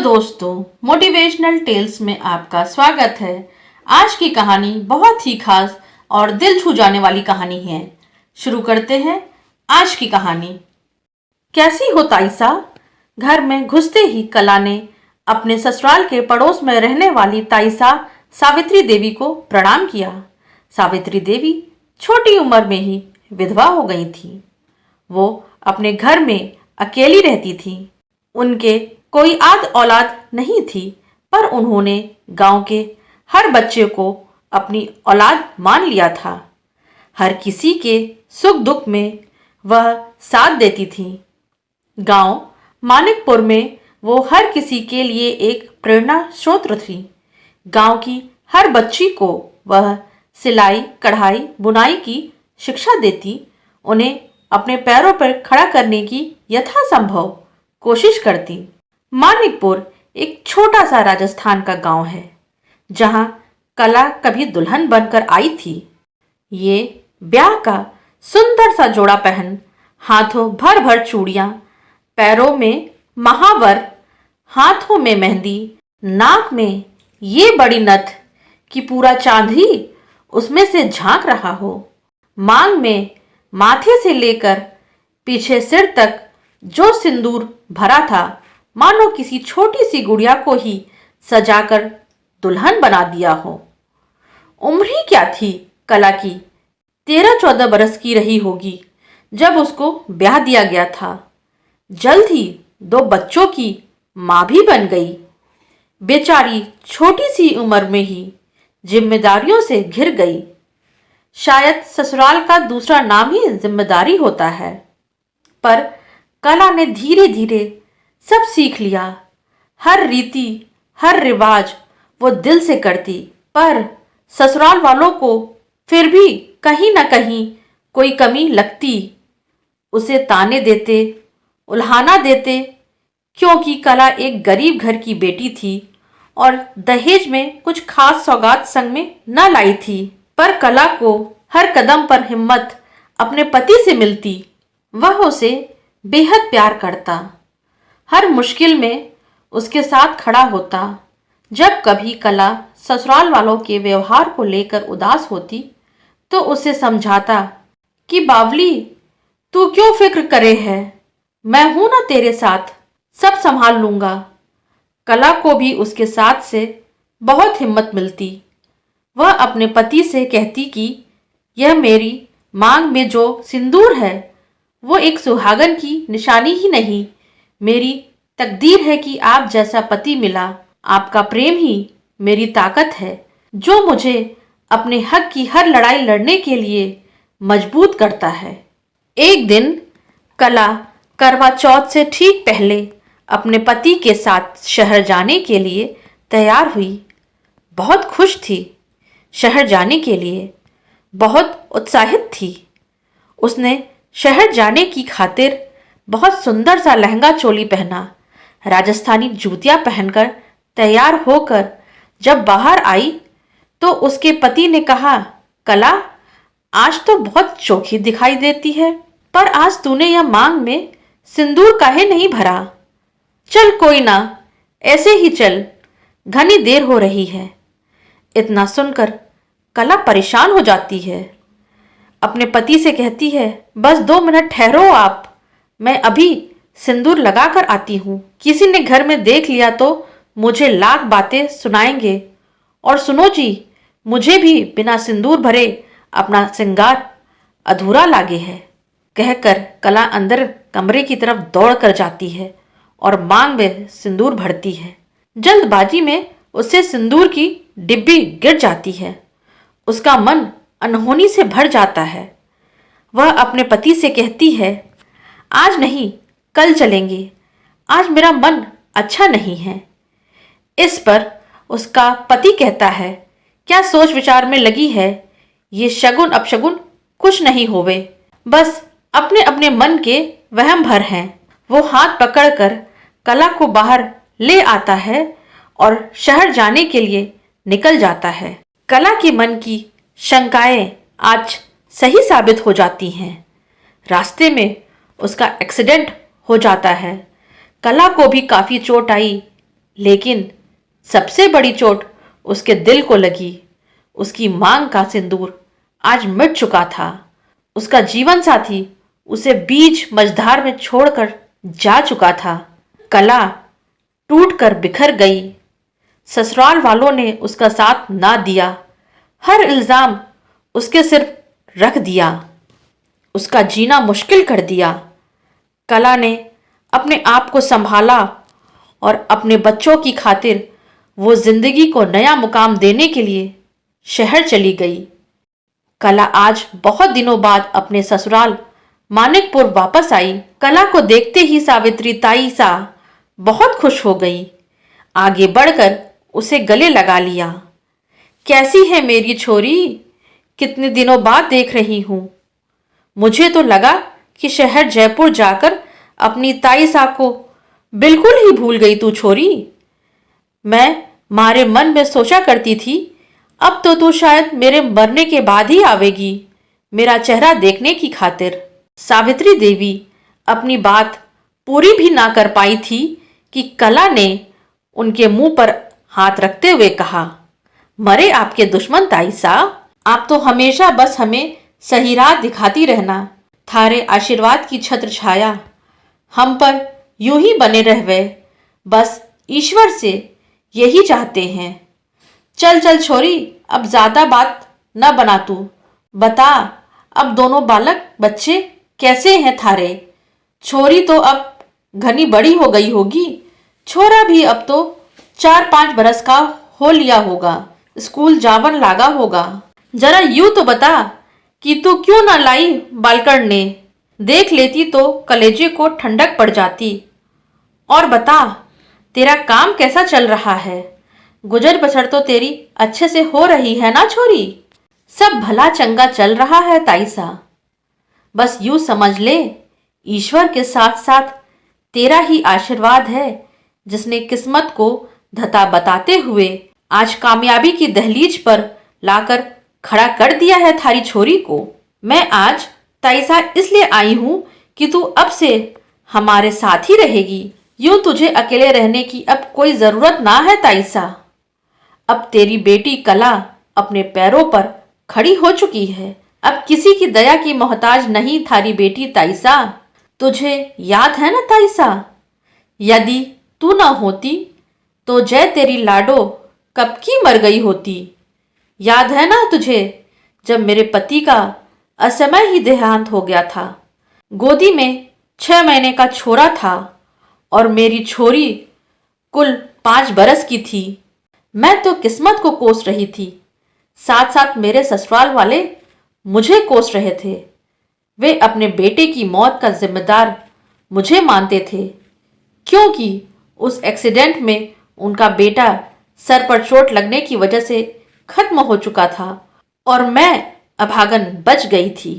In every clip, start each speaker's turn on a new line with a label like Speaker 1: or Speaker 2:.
Speaker 1: दोस्तों, motivational tales में आपका स्वागत है। आज की कहानी बहुत ही खास और दिल छू जाने वाली कहानी है। शुरू करते हैं आज की कहानी। कैसी हो ताईसा? घर में घुसते ही कला ने अपने ससुराल के पड़ोस में रहने वाली ताईसा सावित्री देवी को प्रणाम किया। सावित्री देवी छोटी उम्र में ही विधवा हो गई थी। वो अपने घर में अकेली रहती थी। उनके कोई आद औलाद नहीं थी, पर उन्होंने गांव के हर बच्चे को अपनी औलाद मान लिया था। हर किसी के सुख दुख में वह साथ देती थी। गांव मानिकपुर में वो हर किसी के लिए एक प्रेरणा स्रोत थी। गांव की हर बच्ची को वह सिलाई, कढ़ाई, बुनाई की शिक्षा देती, उन्हें अपने पैरों पर खड़ा करने की यथासंभव कोशिश करती। मानिकपुर एक छोटा सा राजस्थान का गांव है, जहां कला कभी दुल्हन बनकर आई थी। ये ब्याह का सुंदर सा जोड़ा पहन, हाथों भर भर चूड़ियां, पैरों में महावर, हाथों में मेहंदी, नाक में ये बड़ी नथ कि पूरा चांद ही उसमें से झांक रहा हो। मांग में माथे से लेकर पीछे सिर तक जो सिंदूर भरा था, मानो किसी छोटी सी गुड़िया को ही सजाकर दुल्हन बना दिया हो। उम्र ही क्या थी कला की? 13-14 बरस की रही होगी जब उसको ब्याह दिया गया था। जल्द ही 2 बच्चों की माँ भी बन गई। बेचारी छोटी सी उम्र में ही जिम्मेदारियों से घिर गई। शायद ससुराल का दूसरा नाम ही जिम्मेदारी होता है। पर कला ने धीरे धीरे सब सीख लिया। हर रीति, हर रिवाज वो दिल से करती, पर ससुराल वालों को फिर भी कहीं ना कहीं कोई कमी लगती। उसे ताने देते, उल्हाना देते, क्योंकि कला एक गरीब घर की बेटी थी और दहेज में कुछ खास सौगात संग में न लाई थी। पर कला को हर कदम पर हिम्मत अपने पति से मिलती। वह उसे बेहद प्यार करता, हर मुश्किल में उसके साथ खड़ा होता। जब कभी कला ससुराल वालों के व्यवहार को लेकर उदास होती, तो उसे समझाता कि बावली, तू क्यों फिक्र करे है, मैं हूं ना तेरे साथ, सब संभाल लूंगा। कला को भी उसके साथ से बहुत हिम्मत मिलती। वह अपने पति से कहती कि यह मेरी मांग में जो सिंदूर है, वो एक सुहागन की निशानी ही नहीं, मेरी तकदीर है कि आप जैसा पति मिला। आपका प्रेम ही मेरी ताकत है, जो मुझे अपने हक की हर लड़ाई लड़ने के लिए मजबूत करता है। एक दिन कला करवा चौथ से ठीक पहले अपने पति के साथ शहर जाने के लिए तैयार हुई। बहुत खुश थी, शहर जाने के लिए बहुत उत्साहित थी। उसने शहर जाने की खातिर बहुत सुंदर सा लहंगा चोली पहना, राजस्थानी जूतियां पहनकर तैयार होकर जब बाहर आई, तो उसके पति ने कहा, कला, आज तो बहुत चोखी दिखाई देती है, पर आज तूने यह मांग में सिंदूर काहे नहीं भरा? चल कोई ना, ऐसे ही चल, घनी देर हो रही है। इतना सुनकर कला परेशान हो जाती है। अपने पति से कहती है, बस 2 मिनट ठहरो आप, मैं अभी सिंदूर लगा कर आती हूँ। किसी ने घर में देख लिया तो मुझे लाख बातें सुनाएंगे, और सुनो जी, मुझे भी बिना सिंदूर भरे अपना श्रृंगार अधूरा लागे है। कहकर कला अंदर कमरे की तरफ दौड़ कर जाती है और मांग में सिंदूर भरती है। जल्दबाजी में उससे सिंदूर की डिब्बी गिर जाती है। उसका मन अनहोनी से भर जाता है। वह अपने पति से कहती है, आज नहीं, कल चलेंगे, आज मेरा मन अच्छा नहीं है। इस पर उसका पति कहता है, क्या सोच विचार में लगी है, ये शगुन अपशगुन कुछ नहीं होवे, बस अपने अपने मन के वहम भर हैं। वो हाथ पकड़कर कला को बाहर ले आता है और शहर जाने के लिए निकल जाता है। कला के मन की शंकाएं आज सही साबित हो जाती हैं। रास्ते में उसका एक्सीडेंट हो जाता है। कला को भी काफी चोट आई, लेकिन सबसे बड़ी चोट उसके दिल को लगी। उसकी मांग का सिंदूर आज मिट चुका था। उसका जीवन साथी उसे बीच मझधार में छोड़कर जा चुका था। कला टूटकर बिखर गई। ससुराल वालों ने उसका साथ ना दिया। हर इल्जाम उसके सिर रख दिया। उसका जीना मुश्किल कर दिया। कला ने अपने आप को संभाला और अपने बच्चों की खातिर वो जिंदगी को नया मुकाम देने के लिए शहर चली गई। कला आज बहुत दिनों बाद अपने ससुराल मानिकपुर वापस आई। कला को देखते ही सावित्री ताई सा बहुत खुश हो गई। आगे बढ़कर उसे गले लगा लिया। कैसी है मेरी छोरी? कितने दिनों बाद देख रही हूं। मुझे तो लगा कि शहर जयपुर जाकर अपनी ताई सा को बिल्कुल ही भूल गई तू छोरी। मैं मारे मन में सोचा करती थी अब तो तू शायद मेरे मरने के बाद ही आवेगी मेरा चेहरा देखने की खातिर। सावित्री देवी अपनी बात पूरी भी ना कर पाई थी कि कला ने उनके मुंह पर हाथ रखते हुए कहा, मरे आपके दुश्मन ताई सा, आप तो हमेशा बस हमें सही राह दिखाती रहना। थारे आशीर्वाद की छत्र छाया हम पर यूं ही बने रहवे। बस ईश्वर से यही चाहते हैं। चल चल छोरी, अब ज्यादा बात न बना तू। बता अब दोनों बालक बच्चे कैसे हैं थारे? छोरी तो अब घनी बड़ी हो गई होगी। छोरा भी अब तो 4-5 बरस का हो लिया होगा। स्कूल जावन लागा होगा। जरा यूं तो बता कि तू क्यों ना लाई बालकड़ ने? देख लेती तो कलेजे को ठंडक पड़ जाती। और बता तेरा काम कैसा चल रहा है? गुजर बसर तो तेरी अच्छे से हो रही है ना छोरी? सब भला चंगा चल रहा है ताईसा। बस यूं समझ ले ईश्वर के साथ साथ तेरा ही आशीर्वाद है जिसने किस्मत को धता बताते हुए आज कामयाबी की दहलीज पर लाकर खड़ा कर दिया है थारी छोरी को। मैं आज ताईसा इसलिए आई हूं कि तू अब से हमारे साथ ही रहेगी। यूं तुझे अकेले रहने की अब कोई जरूरत ना है ताईसा। अब तेरी बेटी कला अपने पैरों पर खड़ी हो चुकी है। अब किसी की दया की मोहताज नहीं थारी बेटी ताईसा। तुझे याद है ना ताईसा? यदि तू ना होती तो जय तेरी लाडो कब की मर गई होती। याद है ना तुझे जब मेरे पति का असमय ही देहांत हो गया था? गोदी में 6 महीने का छोरा था और मेरी छोरी कुल 5 बरस की थी। मैं तो किस्मत को कोस रही थी। साथ साथ मेरे ससुराल वाले मुझे कोस रहे थे। वे अपने बेटे की मौत का जिम्मेदार मुझे मानते थे क्योंकि उस एक्सीडेंट में उनका बेटा सर पर चोट लगने की वजह से खत्म हो चुका था और मैं अभागन बच गई थी।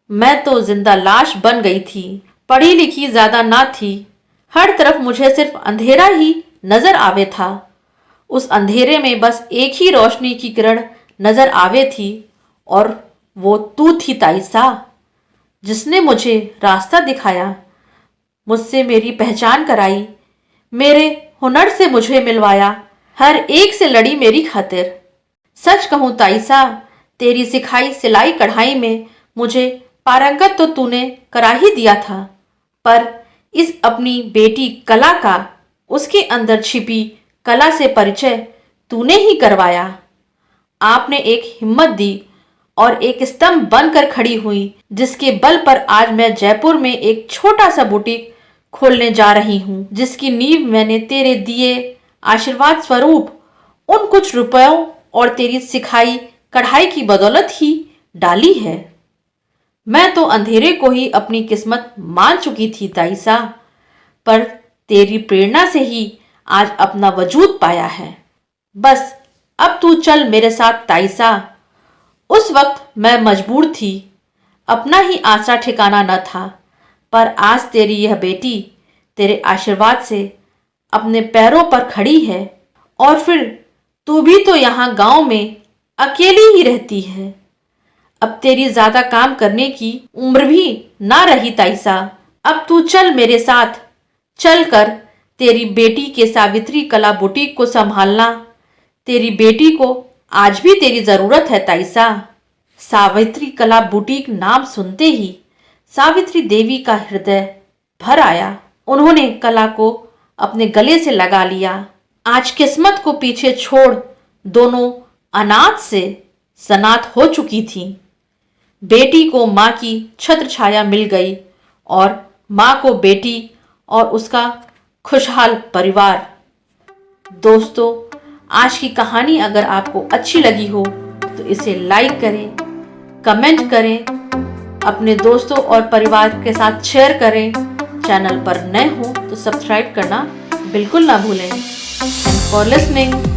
Speaker 1: मैं तो जिंदा लाश बन गई थी। पढ़ी लिखी ज्यादा ना थी। हर तरफ मुझे सिर्फ अंधेरा ही नजर आवे था। उस अंधेरे में बस एक ही रोशनी की किरण नजर आवे थी और वो तू थी ताईसा, जिसने मुझे रास्ता दिखाया, मुझसे मेरी पहचान कराई, मेरे हुनर से मुझे मिलवाया, हर एक से लड़ी मेरी खातिर। सच कहूं ताईसा, तेरी सिखाई सिलाई कढ़ाई में मुझे पारंगत तो तूने करा ही दिया था, पर इस अपनी बेटी कला का उसके अंदर छिपी कला से परिचय तूने ही करवाया। आपने एक हिम्मत दी और एक स्तंभ बनकर खड़ी हुई जिसके बल पर आज मैं जयपुर में एक छोटा सा बुटीक खोलने जा रही हूँ, जिसकी नींव मैंने तेरे दिए आशीर्वाद स्वरूप उन कुछ रुपयों और तेरी सिखाई कढ़ाई की बदौलत ही डाली है। मैं तो अंधेरे को ही अपनी किस्मत मान चुकी थी ताईसा, पर तेरी प्रेरणा से ही आज अपना वजूद पाया है। बस अब तू चल मेरे साथ ताईसा। उस वक्त मैं मजबूर थी, अपना ही आसरा ठिकाना न था, पर आज तेरी यह बेटी तेरे आशीर्वाद से अपने पैरों पर खड़ी है। और फिर तू भी तो यहाँ गांव में अकेली ही रहती है। अब तेरी ज्यादा काम करने की उम्र भी ना रही ताईसा। अब तू चल मेरे साथ, चल कर तेरी बेटी के सावित्री कला बुटीक को संभालना। तेरी बेटी को आज भी तेरी जरूरत है ताइसा। सावित्री कला बुटीक नाम सुनते ही सावित्री देवी का हृदय भर आया। उन्होंने कला को अपने गले से लगा लिया। आज किस्मत को पीछे छोड़ दोनों अनाथ से सनाथ हो चुकी थीं। बेटी को माँ की छत्र छाया मिल गई और माँ को बेटी और उसका खुशहाल परिवार। दोस्तों, आज की कहानी अगर आपको अच्छी लगी हो तो इसे लाइक करें, कमेंट करें, अपने दोस्तों और परिवार के साथ शेयर करें। चैनल पर नए हो तो सब्सक्राइब करना बिल्कुल ना भूलें। Thanks for listening.